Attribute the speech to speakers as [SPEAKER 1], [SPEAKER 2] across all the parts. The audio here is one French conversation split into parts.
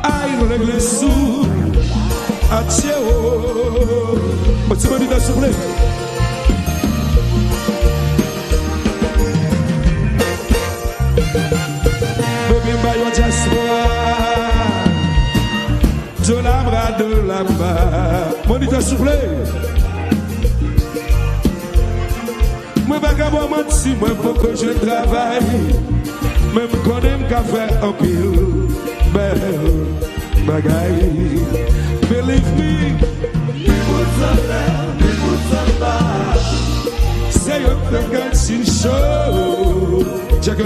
[SPEAKER 1] Aïe, nous règle sous. Atieu. Petit mani dans souffle. Baby, by your diaspora. De la bas. Moniteur souffle. Moi, vagabond, si moi, faut que je travaille. Même quand on a fait un pile, bagaille. Believe me, people say you're the dancing show. Check it.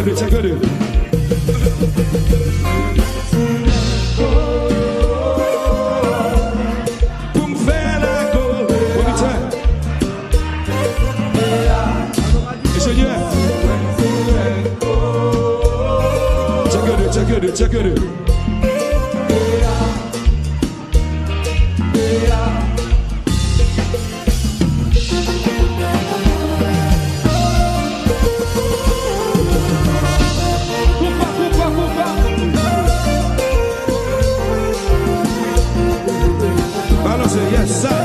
[SPEAKER 1] Pour me faire la go, Seigneur. Check it. Balance, yes, sir.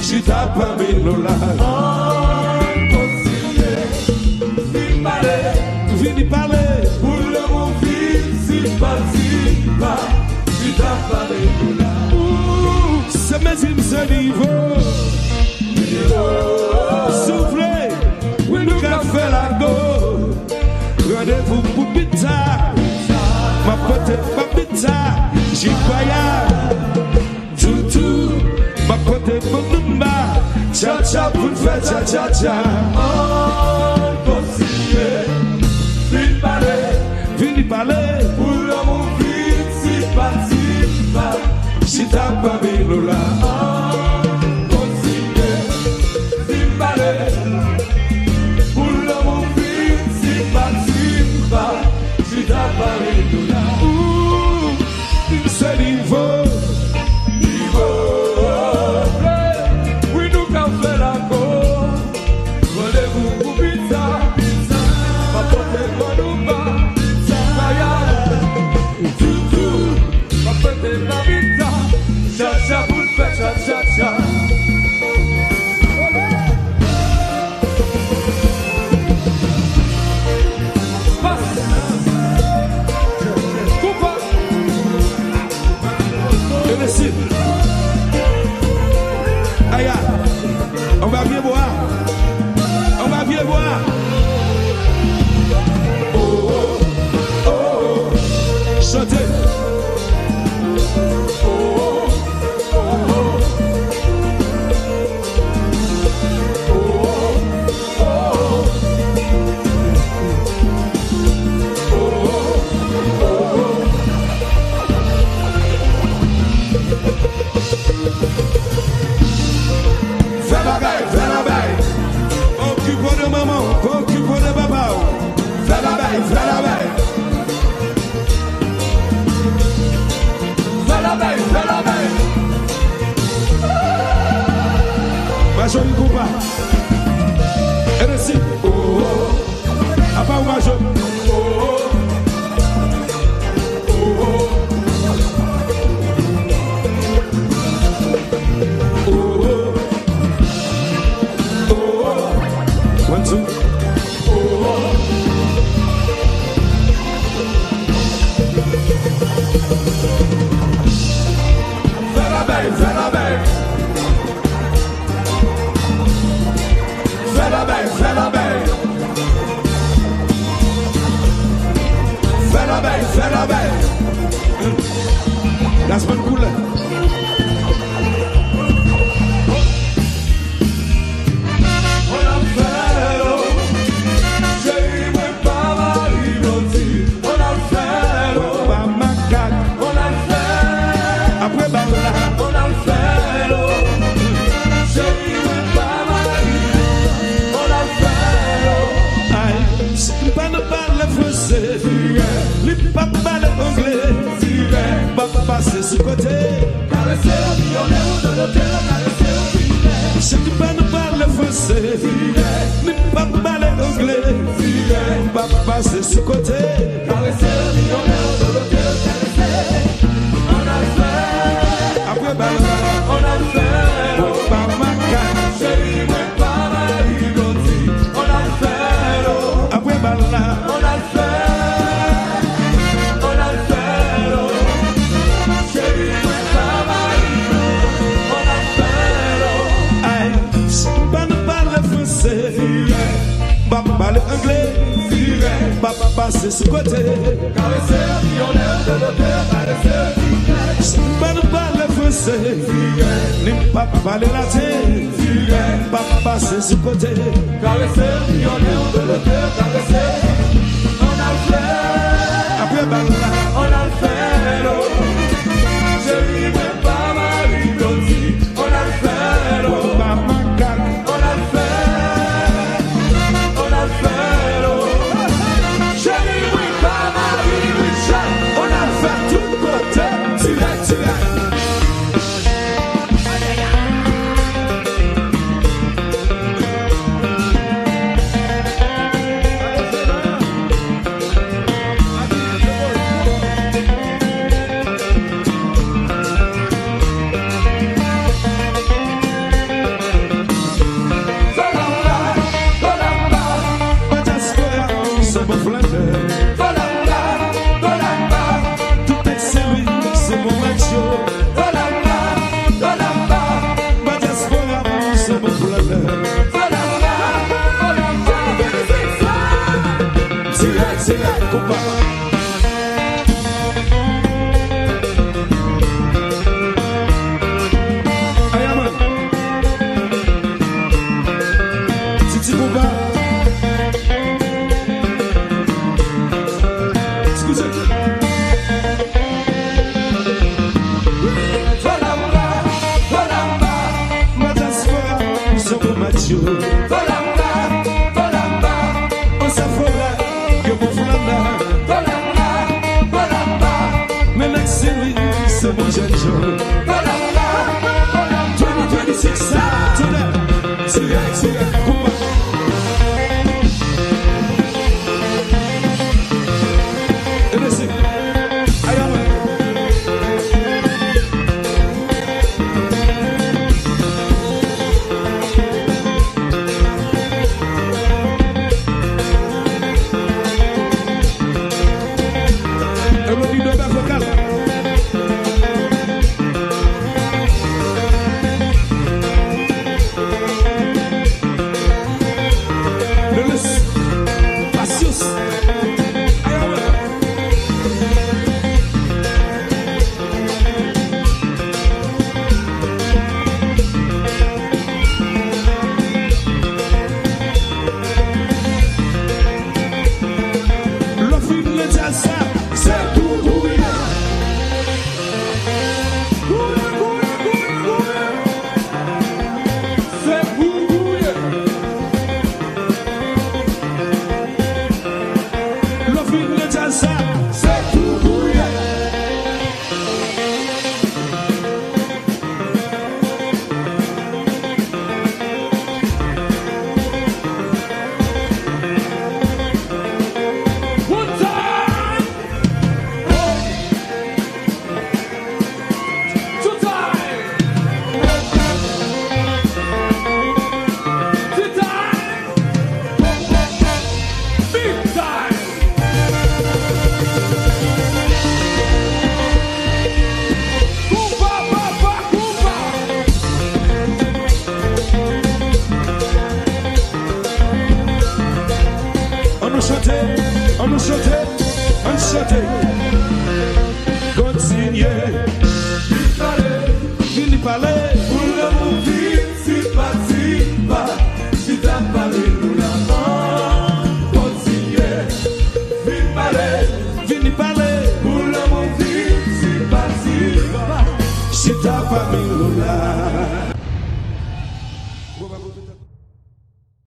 [SPEAKER 1] Si t'as pas mis l'ola, vini parler, pour le mon fils, si pas, si t'as pas mis l'ola. C'est mes ce niveau, soufflez, oui, nous qu'a fait la go, rendez-vous pour pizza, ma pote, ma pizza, j'y croyais, tout. Ma pote est pour nous battre, cha-cha pour le faire, cha-cha-cha. Oh, conseiller, vini parler, pour l'amour vite, si t'as pas mis l'ola. Oh, conseiller, vini parler, pour l'amour vite, si t'as pas mis l'ola. C'est niveau. Cha-cha. Aïe, on va bien boire. Oh, chantez. Occupe de maman, occupe de papa. Fais la baille. Major y coupa. Et ici, à part major. One, two. Fais la baille. That's one cooler. ce côté.
[SPEAKER 2] Caresser la vie en l'air de l'hôtel, caresser la vie.
[SPEAKER 1] Je ne pas nous parler français, ni pas parler anglais. Pas passer ce côté.
[SPEAKER 2] Caresser la vie en l'air de l'hôtel, caresser. On a le fait.
[SPEAKER 1] Après balade,
[SPEAKER 2] On a le fait.
[SPEAKER 1] pas ma carte.
[SPEAKER 2] Chérie, mais pas ma rigoti. On a le fait.
[SPEAKER 1] Après balade,
[SPEAKER 2] On a le fait. On a le fait. Chérie, mais pas ma rigoti. On a le fait.
[SPEAKER 1] aïe, je ne pas nous parler français, pas parler anglais. Pas passer ce côté.
[SPEAKER 2] Caresser la vie en l'air de l'hôtel, caresser la vie.
[SPEAKER 1] Je ne pas nous parler français, ni pas parler latin. Pas passer ce côté.
[SPEAKER 2] Caresser la vie en l'air de l'hôtel, caresser. On a le fait.
[SPEAKER 1] Après balade,
[SPEAKER 2] On a le fait. Chérie, mais pas ma rigoti. On a le fait.
[SPEAKER 1] pas ma carte.
[SPEAKER 2] On a le fait. On a le fait. Chérie, oui, pas ma rigoti. On a le fait tout côté. Tirez.
[SPEAKER 1] Pas d'espoir, c'est mon flaneur. Tout est série, c'est mon macho. Pas d'espoir, c'est mon flaneur. Tirez, combat. Ayaman. Titi combat. Excusez. Pas d'espoir, c'est mon macho. On s'affole que mon flaneur. Mais la série, c'est mon jeune jour. 2026, ça, tout là. Tirez, combat. Et laissez. Ayaman. Elodie de Bafokal. Delis. Patios. Ayaman. Le film le jazz, c'est tout couillé. Le film le jazz, c'est tout couillé.
[SPEAKER 2] One time. Two time. Three time. Big time. Kumba, papa, kumba.
[SPEAKER 1] On nous chantait, on nous chantait, on nous chantait. Continuez, fini parler.
[SPEAKER 2] Pour l'amour vite, si pas, si t'as parlé, nous l'avons. Continuez, vite parler.
[SPEAKER 1] Fini parler.
[SPEAKER 2] Pour l'amour vite, si pas,
[SPEAKER 1] Si ta famille là.